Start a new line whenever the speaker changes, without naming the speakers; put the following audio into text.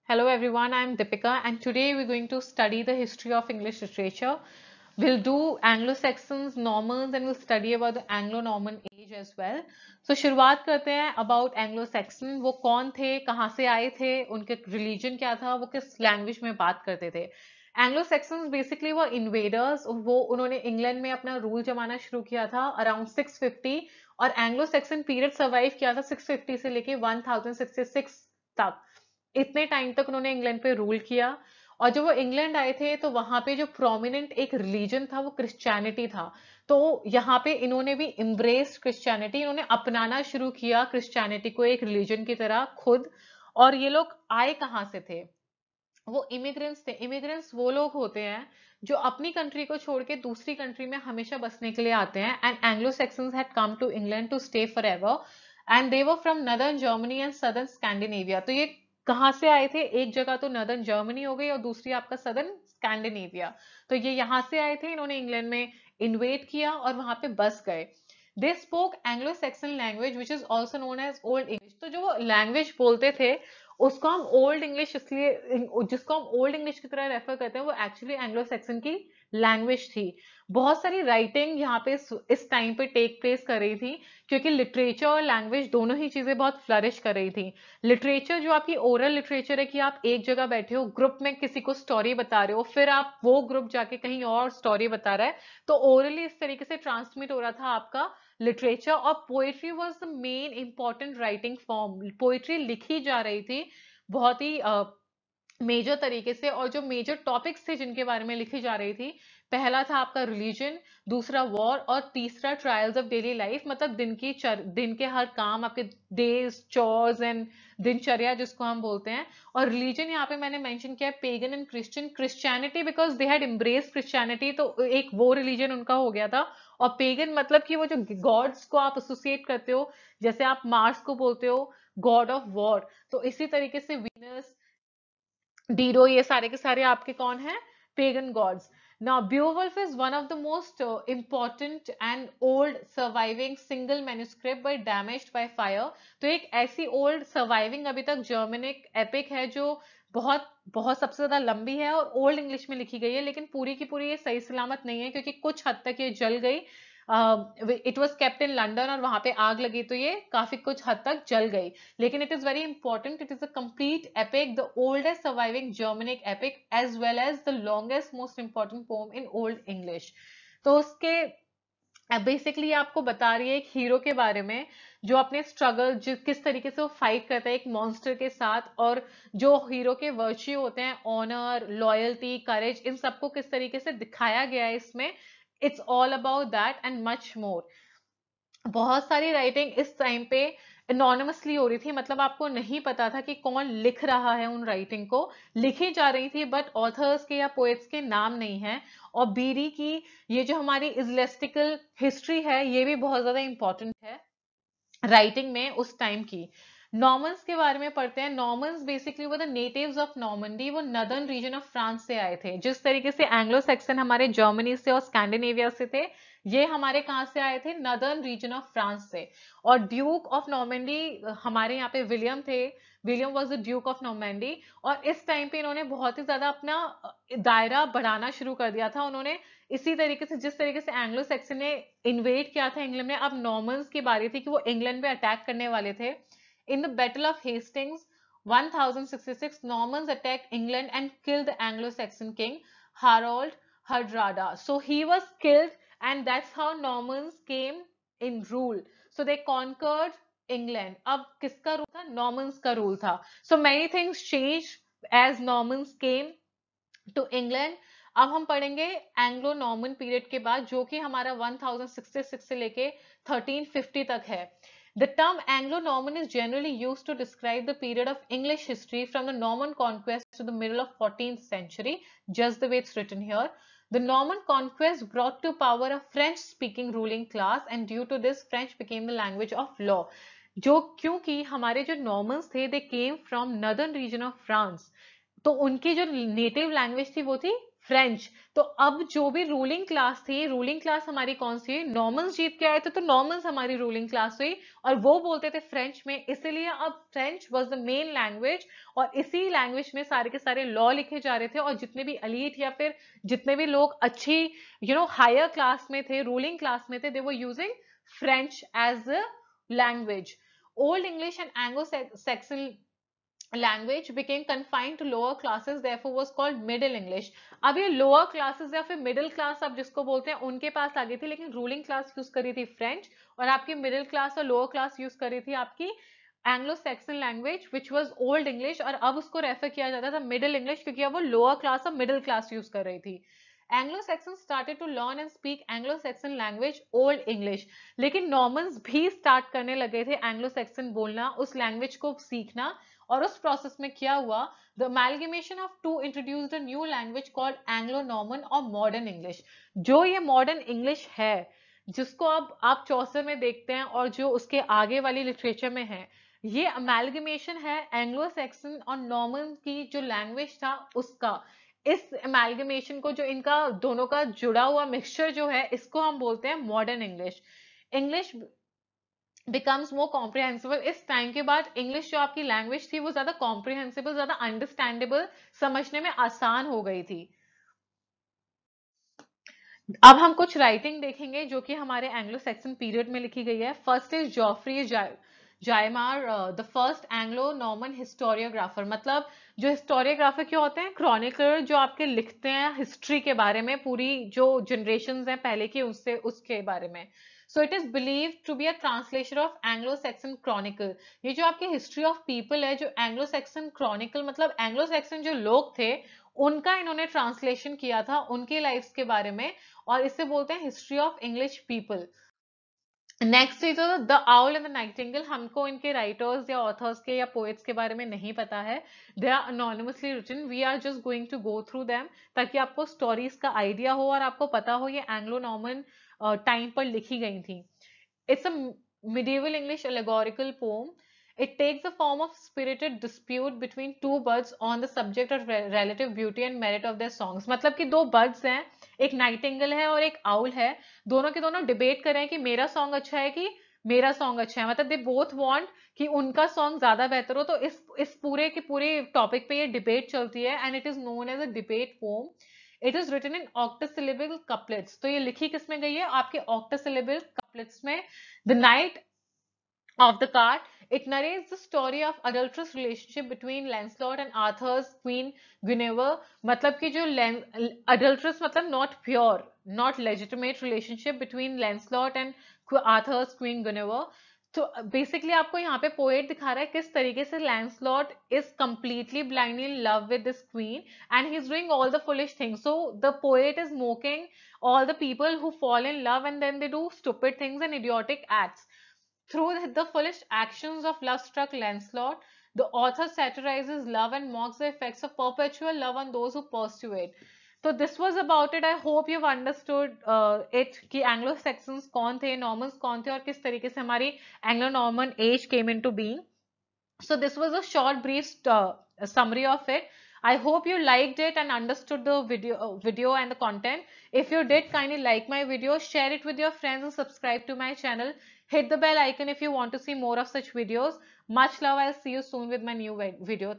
Hello everyone, I am Deepika and today we're going to study the history of English literature. We'll do Anglo-Saxons, Normans and we'll study about the Anglo-Norman age as well. So शुरुआत करते हैं about Anglo-Saxon. वो कौन थे, कहाँ से आए थे, उनके religion क्या था, वो किस language में बात करते थे. Anglo-Saxons basically वो invaders, वो उन्होंने इंग्लैंड में अपना रूल जमाना शुरू किया था अराउंड 650 और एंग्लो-सैक्सन पीरियड सर्वाइव किया था 650 से लेके 1066 तक. इतने टाइम तक उन्होंने इंग्लैंड पे रूल किया और जब वो इंग्लैंड आए थे तो वहां पे जो प्रोमिनेंट एक रिलीजन था वो क्रिश्चियनिटी था. तो यहाँ पे इन्होंने भी इम्ब्रेस्ड क्रिश्चियनिटी, इन्होंने अपनाना शुरू किया क्रिश्चियनिटी को एक रिलीजन की तरह खुद. और ये लोग आए कहाँ से थे? वो इमिग्रेंट्स थे. इमिग्रेंट्स वो लोग होते हैं जो अपनी कंट्री को छोड़ के दूसरी कंट्री में हमेशा बसने के लिए आते हैं. And Anglo Saxons had come to England to stay forever and they were from northern Germany and southern Scandinavia. तो ये कहाँ से आए थे? एक जगह तो नदर्न जर्मनी हो गई और दूसरी आपका सदर्न स्कैंडिनेविया. तो ये यहाँ से आए थे, इन्होंने इंग्लैंड में इन्वेट किया और वहां पे बस गए. They spoke Anglo Saxon language which is also known as Old English. तो जो वो लैंग्वेज बोलते थे उसको हम ओल्ड इंग्लिश, इसलिए जिसको हम ओल्ड इंग्लिश की तरह रेफर करते हैं वो एक्चुअली एंग्लो सेक्सन की लैंग्वेज थी. बहुत सारी राइटिंग यहाँ पे इस टाइम पे टेक प्लेस कर रही थी क्योंकि लिटरेचर और लैंग्वेज दोनों ही चीजें बहुत फ्लरिश कर रही थी. लिटरेचर जो आपकी ओरल लिटरेचर है कि आप एक जगह बैठे हो, ग्रुप में किसी को स्टोरी बता रहे हो, फिर आप वो ग्रुप जाके कहीं और स्टोरी बता रहा है, तो ओरली इस तरीके से ट्रांसमिट हो रहा था आपका लिटरेचर. और poetry was the main important writing form. Poetry लिखी जा रही थी बहुत ही मेजर तरीके से, और जो मेजर टॉपिक्स थे जिनके बारे में लिखी जा रही थी, पहला था आपका रिलीजन, दूसरा वॉर और तीसरा ट्रायल्स ऑफ डेली लाइफ. मतलब दिन के हर काम, आपके डेज, चोर्स एंड दिनचर्या जिसको हम बोलते हैं. और रिलीजन यहाँ पे मैंने मेंशन किया है pagan and Christian. Christianity because they had embraced Christianity, तो एक वो रिलीजन उनका हो गया था. और पेगन मतलब कि वो जो गॉड्स को आप एसोसिएट करते हो, जैसे आप मार्स को बोलते हो गॉड ऑफ वॉर, तो इसी तरीके से वीनस, डीडो, ये सारे के सारे आपके कौन हैं? Pagan gods. Now Beowulf is one of the most important and old surviving single manuscript by damaged by fire. तो एक ऐसी ओल्ड सर्वाइविंग अभी तक जर्मनिक एपिक है जो बहुत बहुत सबसे ज्यादा लंबी है और ओल्ड इंग्लिश में लिखी गई है, लेकिन पूरी की पूरी ये सही सलामत नहीं है क्योंकि कुछ हद तक ये जल गई. It was kept in London और वहां पे आग लगी तो ये काफी कुछ हद तक जल गई. लेकिन it is very important. It is a complete epic, the oldest surviving Germanic epic as well as the longest most important poem in Old English. तो उसके बेसिकली आपको बता रही है एक हीरो के बारे में जो अपने स्ट्रगल, किस तरीके से वो फाइट करता है एक मॉन्स्टर के साथ, और जो हीरो के वर्च्यू होते हैं, ऑनर, लॉयल्टी, करेज, इन सबको किस तरीके से दिखाया गया है इसमें. It's all about that and much more. बहुत सारी राइटिंग इस टाइम पे एनोनिमसली हो रही थी, मतलब आपको नहीं पता था कि कौन लिख रहा है. उन राइटिंग को लिखी जा रही थी बट ऑथर्स के या पोएट्स के नाम नहीं है. और बीरी की ये जो हमारी इजलेस्टिकल हिस्ट्री है ये भी बहुत ज्यादा इंपॉर्टेंट है राइटिंग में उस टाइम की. नॉर्मन्स के बारे में पढ़ते हैं. नॉर्मन्स बेसिकली वो द नेटिव्स ऑफ नॉर्मंडी, वो नदर्न रीजन ऑफ फ्रांस से आए थे. जिस तरीके से एंग्लो सेक्सन हमारे जर्मनी से और स्कैंडिनेविया से थे, ये हमारे कहाँ से आए थे? नदर्न रीजन ऑफ फ्रांस से. और ड्यूक ऑफ नॉर्मंडी हमारे यहाँ पे विलियम थे. William was the Duke of Normandy. और इस टाइम पे इन्होंने बहुत ही ज्यादा अपना दायरा बढ़ाना शुरू कर दिया था. उन्होंने इसी तरीके से, जिस तरीके से एंग्लो सेक्सन ने इन्वेट किया था इंग्लैंड में, अब नॉर्मन्स की बारी थी कि वो इंग्लैंड पे अटैक करने वाले थे. In the battle of Hastings 1066 Normans attacked England and killed the Anglo-Saxon king Harold Hardrada. So he was killed and that's how Normans came in rule. So they conquered England. अब किसका rule था? Normans का rule था. So many things changed as Normans came to England. अब हम पढ़ेंगे Anglo Norman period के बाद, जो कि हमारा 1066 से लेके 1350 तक है. The term Anglo-Norman is generally used to describe the period of English history from the Norman conquest to the middle of 14th century, just the way it's written here. The Norman conquest brought to power a French-speaking ruling class, and due to this, French became the language of law. जो क्योंकि हमारे जो Normans थे, they came from northern region of France, तो उनकी जो native language थी वो थी फ्रेंच। तो अब जो भी रूलिंग क्लास थी, रूलिंग क्लास हमारी कौन सी? नॉर्मन्स जीत के आए थे, तो नॉर्मन्स हमारी रूलिंग क्लास हुई और वो बोलते थे फ्रेंच में, इसीलिए अब French was the main language और इसी लैंग्वेज में सारे के सारे लॉ लिखे जा रहे थे और जितने भी एलीट या फिर जितने भी लोग अच्छी हायर क्लास में थे, रूलिंग क्लास में थे, they were using French as a language. Old English and Anglo Saxon language became confined to lower classes, therefore was called middle English. अब ये lower classes या फिर middle class आप जिसको बोलते हैं उनके पास आ गई थी, लेकिन ruling class यूज करी थी फ्रेंच और आपकी middle class और lower class यूज करी थी आपकी Anglo Saxon language which was old English, और अब उसको रेफर किया जाता था मिडिल इंग्लिश क्योंकि अब वो लोअर क्लास और मिडिल क्लास यूज कर रही थी. Anglo Saxon started to learn and speak Anglo Saxon language old English, लेकिन नॉर्मन्स भी स्टार्ट करने लगे थे एंग्लो सैक्सन बोलना, उस लैंग्वेज को सीखना. और उस प्रोसेस में क्या हुआ? The amalgamation of two introduced a new language called Anglo Norman और मॉडर्न इंग्लिश. जो ये मॉडर्न इंग्लिश है जिसको अब आप चौसर में देखते हैं और जो उसके आगे वाली लिटरेचर में है, ये अमेलगमेशन है एंग्लो सैक्सन और नॉर्मन की जो लैंग्वेज था उसका. इस अमेलगमेशन को, जो इनका दोनों का जुड़ा हुआ मिक्सचर जो है, इसको हम बोलते हैं modern English. English becomes more comprehensible. इस टाइम के बाद इंग्लिश जो आपकी लैंग्वेज थी वो ज्यादा कॉम्प्रिहेंसिबल, ज्यादा अंडरस्टैंडेबल, समझने में आसान हो गई थी. अब हम कुछ राइटिंग देखेंगे जो कि हमारे एंग्लो सैक्सन पीरियड में लिखी गई है. First is Geoffrey Gaimar, the first Anglo Norman historiographer. मतलब जो हिस्टोरियोग्राफर क्या होते हैं? क्रॉनिकलर, जो आपके लिखते हैं हिस्ट्री के बारे में, पूरी जो जनरेशन हैं पहले की उससे उसके बारे में. So it is believe to be a translation of Anglo Saxon chronicle. ये जो आपकी हिस्ट्री ऑफ पीपल है, जो एंग्लो सैक्सन क्रॉनिकल, मतलब एंग्लो सैक्सन जो लोग थे उनका इन्होंने ट्रांसलेशन किया था उनके लाइफ्स के बारे में, और इसे बोलते हैं history of English people. Next is the owl and the Nightingale. हमको इनके राइटर्स या ऑथर्स के या पोएट्स के बारे में नहीं पता है. They are anonymously written. We are just going to go through them ताकि आपको स्टोरीज का आइडिया हो और आपको पता हो ये एंग्लो नॉर्मन टाइम पर लिखी गई थी. It's a medieval English allegorical poem. It takes the form of spirited dispute between two birds on the subject of relative beauty and merit of their songs. मतलब कि दो birds हैं, एक Nightingale है और एक आउल है, दोनों के दोनों डिबेट कर रहे हैं कि मेरा सॉन्ग अच्छा है कि मेरा सॉन्ग अच्छा है. मतलब दे बोथ वांट कि उनका सॉन्ग ज्यादा बेहतर हो. तो इस पूरे के पूरे टॉपिक पे ये डिबेट चलती है and it is known as a debate poem. It is written in octosyllable couplets. तो ये लिखी किसमें गई है? आपके ऑक्टोसिलेबल कपलेट्स में. The knight of the cart. It narrates the story of adulterous relationship between Lancelot and Arthur's queen Guinevere. मतलब कि जो adulterous मतलब not pure, not legitimate relationship between Lancelot and Arthur's queen Guinevere. तो basically आपको यहाँ पे poet दिखा रहा है किस तरीके से Lancelot is completely blindly in love with this queen and he is doing all the foolish things. So the poet is mocking all the people who fall in love and then they do stupid things and idiotic acts. Through the foolish actions of love-struck Lancelot, the author satirizes love and mocks the effects of perpetual love on those who pursue it. So this was about it. I hope you've understood it कि Anglo-Saxons कौन थे, Normans कौन थे और किस तरीके से हमारी Anglo-Norman age came into being. So this was a short brief summary of it. I hope you liked it and understood the video and the content. If you did, kindly like my video, share it with your friends and subscribe to my channel. Hit the bell icon if you want to see more of such videos. Much love. I'll see you soon with my new video.